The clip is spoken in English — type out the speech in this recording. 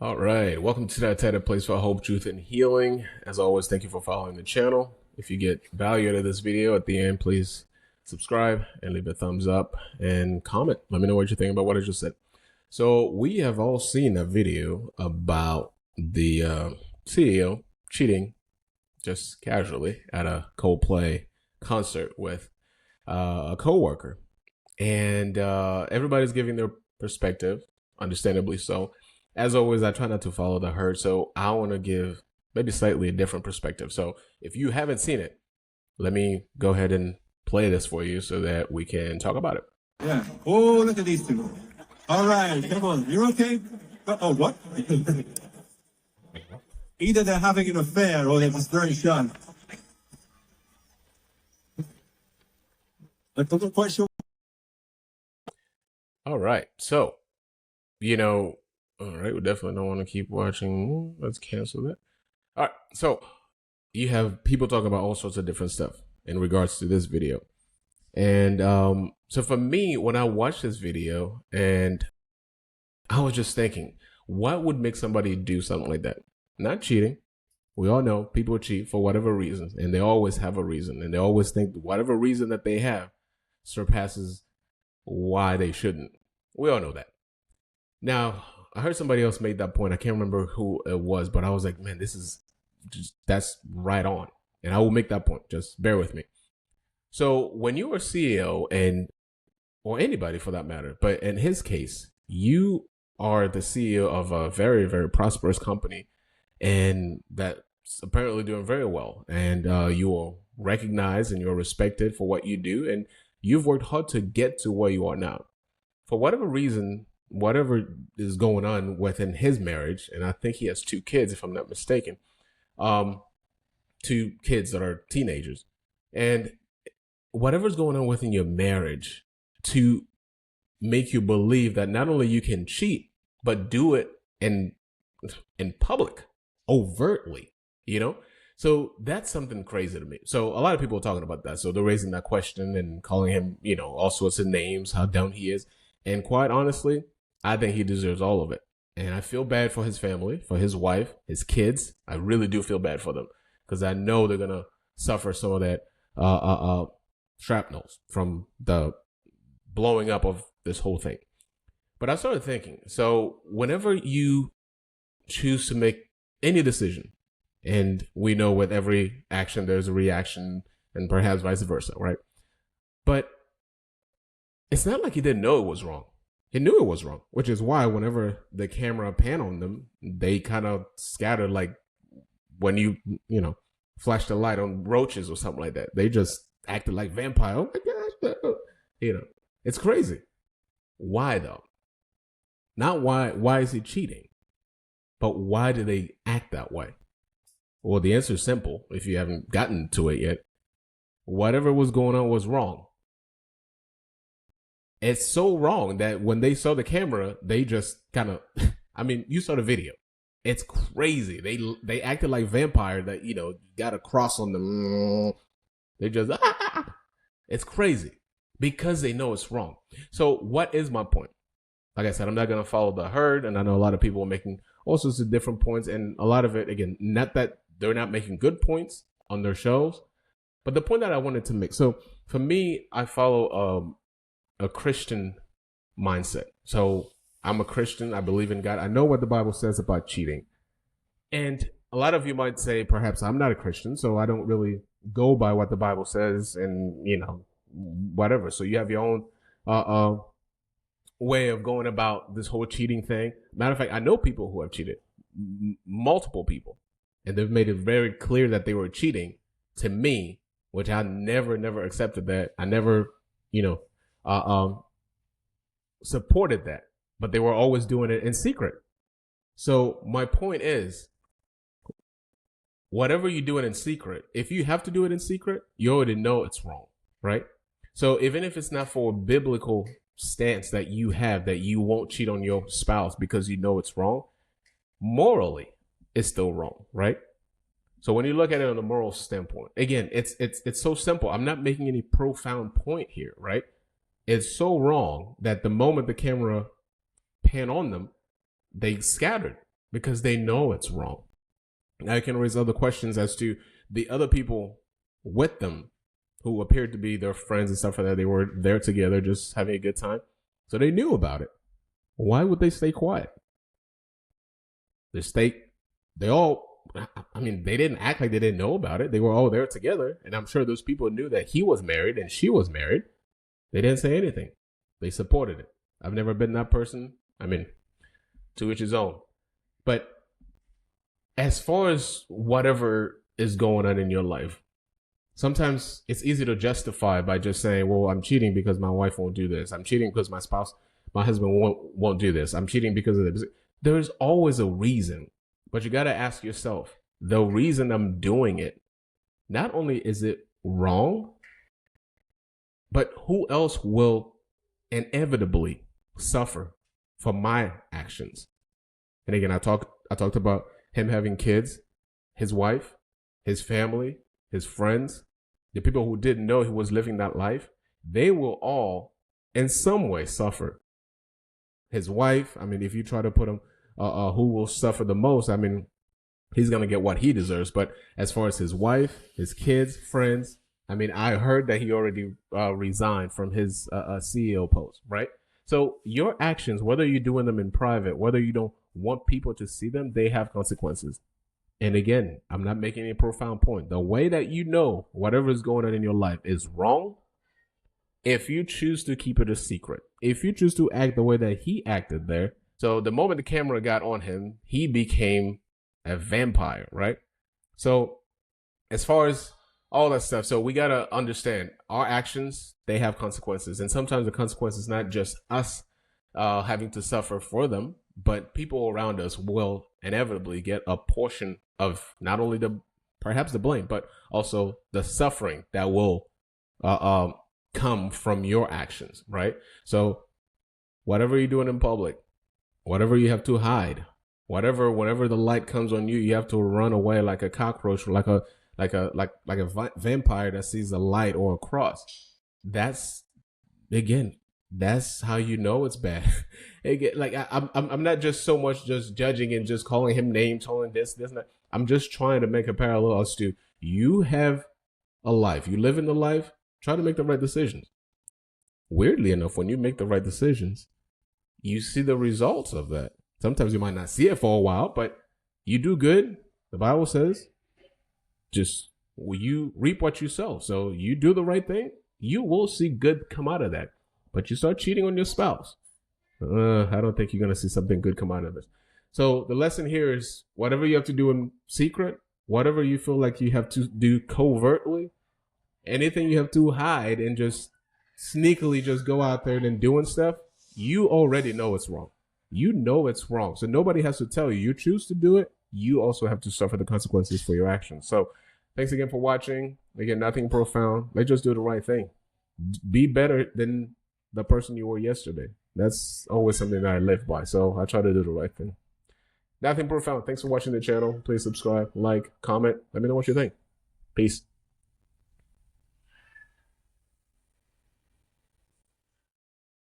All right, welcome to that title place for hope, truth, and healing. As always, thank you for following the channel. If you get value out of this video at the end, please subscribe and leave a thumbs up and comment. Let me know what you think about what I just said. So we have all seen a video about the CEO cheating just casually at a Coldplay concert with a coworker, and everybody's giving their perspective, understandably so. As always, I try not to follow the herd, so I want to give maybe slightly a different perspective. So if you haven't seen it, let me go ahead and play this for you so that we can talk about it. Yeah. Oh, look at these two. All right, come on. You're okay? Oh, what? Either they're having an affair or they're just very shy. I wasn't quite sure. All right, so, all right, we definitely don't want to keep watching. Let's cancel that. All right, so you have people talking about all sorts of different stuff in regards to this video. And so for me, when I watched this video, and I was just thinking, what would make somebody do something like that? Not cheating. We all know people cheat for whatever reasons, and they always have a reason, and they always think whatever reason that they have surpasses why they shouldn't. We all know that. Now, I heard somebody else made that point. I can't remember who it was, but I was like, man, that's right on. And I will make that point. Just bear with me. So when you are CEO or anybody for that matter, but in his case, you are the CEO of a very, very prosperous company, and that's apparently doing very well. And you are recognized and you're respected for what you do. And you've worked hard to get to where you are now. For whatever reason, whatever is going on within his marriage, and I think he has 2 kids, if I'm not mistaken, 2 kids that are teenagers, and whatever's going on within your marriage to make you believe that not only you can cheat, but do it in public, overtly, So that's something crazy to me. So a lot of people are talking about that. So they're raising that question and calling him, all sorts of names, how dumb he is. And quite honestly, I think he deserves all of it. And I feel bad for his family, for his wife, his kids. I really do feel bad for them because I know they're going to suffer some of that shrapnels from the blowing up of this whole thing. But I started thinking, so whenever you choose to make any decision, and we know with every action there's a reaction and perhaps vice versa, right? But it's not like he didn't know it was wrong. He knew it was wrong, which is why whenever the camera pan on them, they kind of scatter like when you flash the light on roaches or something like that. They just acted like vampire. Oh my gosh. It's crazy. Why though? Not why is he cheating? But why do they act that way? Well, the answer is simple if you haven't gotten to it yet. Whatever was going on was wrong. It's so wrong that when they saw the camera, they just kind of, you saw the video. It's crazy. They acted like vampire that, got a cross on them. They just, It's crazy because they know it's wrong. So what is my point? Like I said, I'm not going to follow the herd. And I know a lot of people are making all sorts of different points. And a lot of it, again, not that they're not making good points on their shows, but the point that I wanted to make. So for me, I follow a Christian mindset. So I'm a Christian. I believe in God. I know what the Bible says about cheating. And a lot of you might say, perhaps I'm not a Christian, so I don't really go by what the Bible says and, whatever. So you have your own way of going about this whole cheating thing. Matter of fact, I know people who have cheated, multiple people, and they've made it very clear that they were cheating to me, which I never accepted that. I never, supported that, but they were always doing it in secret. So my point is, whatever you do it in secret, if you have to do it in secret, you already know it's wrong, right? So even if it's not for a biblical stance that you have that you won't cheat on your spouse because you know it's wrong, morally, it's still wrong, right? So when you look at it on a moral standpoint, again, it's so simple. I'm not making any profound point here, right? It's so wrong that the moment the camera pan on them, they scattered. because they know it's wrong. Now I can raise other questions as to the other people with them who appeared to be their friends and stuff like that. They were there together just having a good time. So they knew about it. Why would they stay quiet? They all, I mean, they didn't act like they didn't know about it. They were all there together. And I'm sure those people knew that he was married and she was married. They didn't say anything. They supported it. I've never been that person. I mean, to each his own. But as far as whatever is going on in your life, sometimes it's easy to justify by just saying, well, I'm cheating because my wife won't do this. I'm cheating because my husband won't do this. I'm cheating because of this. There's always a reason, but you got to ask yourself, the reason I'm doing it, not only is it wrong, but who else will inevitably suffer for my actions? And again, I talked about him having kids, his wife, his family, his friends, the people who didn't know he was living that life. They will all in some way suffer. His wife, I mean, if you try to put him, who will suffer the most, I mean, he's going to get what he deserves. But as far as his wife, his kids, friends, I mean, I heard that he already resigned from his CEO post, right? So your actions, whether you're doing them in private, whether you don't want people to see them, they have consequences. And again, I'm not making a profound point. The way that you know whatever is going on in your life is wrong, if you choose to keep it a secret, if you choose to act the way that he acted there. So the moment the camera got on him, he became a vampire, right? So as far as all that stuff, so we got to understand our actions, they have consequences. And sometimes the consequence is not just us having to suffer for them, but people around us will inevitably get a portion of not only perhaps the blame, but also the suffering that will come from your actions, right? So whatever you're doing in public, whatever you have to hide, whenever the light comes on you, you have to run away like a cockroach, like a vampire that sees a light or a cross. That's, again, that's how you know it's bad. Again, like I'm not just so much just judging and just calling him names, calling this and that. I'm just trying to make a parallel as to, you have a life, you live in the life, try to make the right decisions. Weirdly enough, when you make the right decisions, you see the results of that. Sometimes you might not see it for a while, but you do good. The Bible says, just you reap what you sow. So you do the right thing, you will see good come out of that. But you start cheating on your spouse, I don't think you're going to see something good come out of this. So the lesson here is, whatever you have to do in secret, whatever you feel like you have to do covertly, anything you have to hide and just sneakily just go out there and doing stuff, you already know it's wrong. You know it's wrong. So nobody has to tell you. You choose to do it, you also have to suffer the consequences for your actions. So thanks again for watching. Again, nothing profound. Let's just do the right thing. Be better than the person you were yesterday. That's always something that I live by. So I try to do the right thing. Nothing profound. Thanks for watching the channel. Please subscribe, like, comment. Let me know what you think. Peace.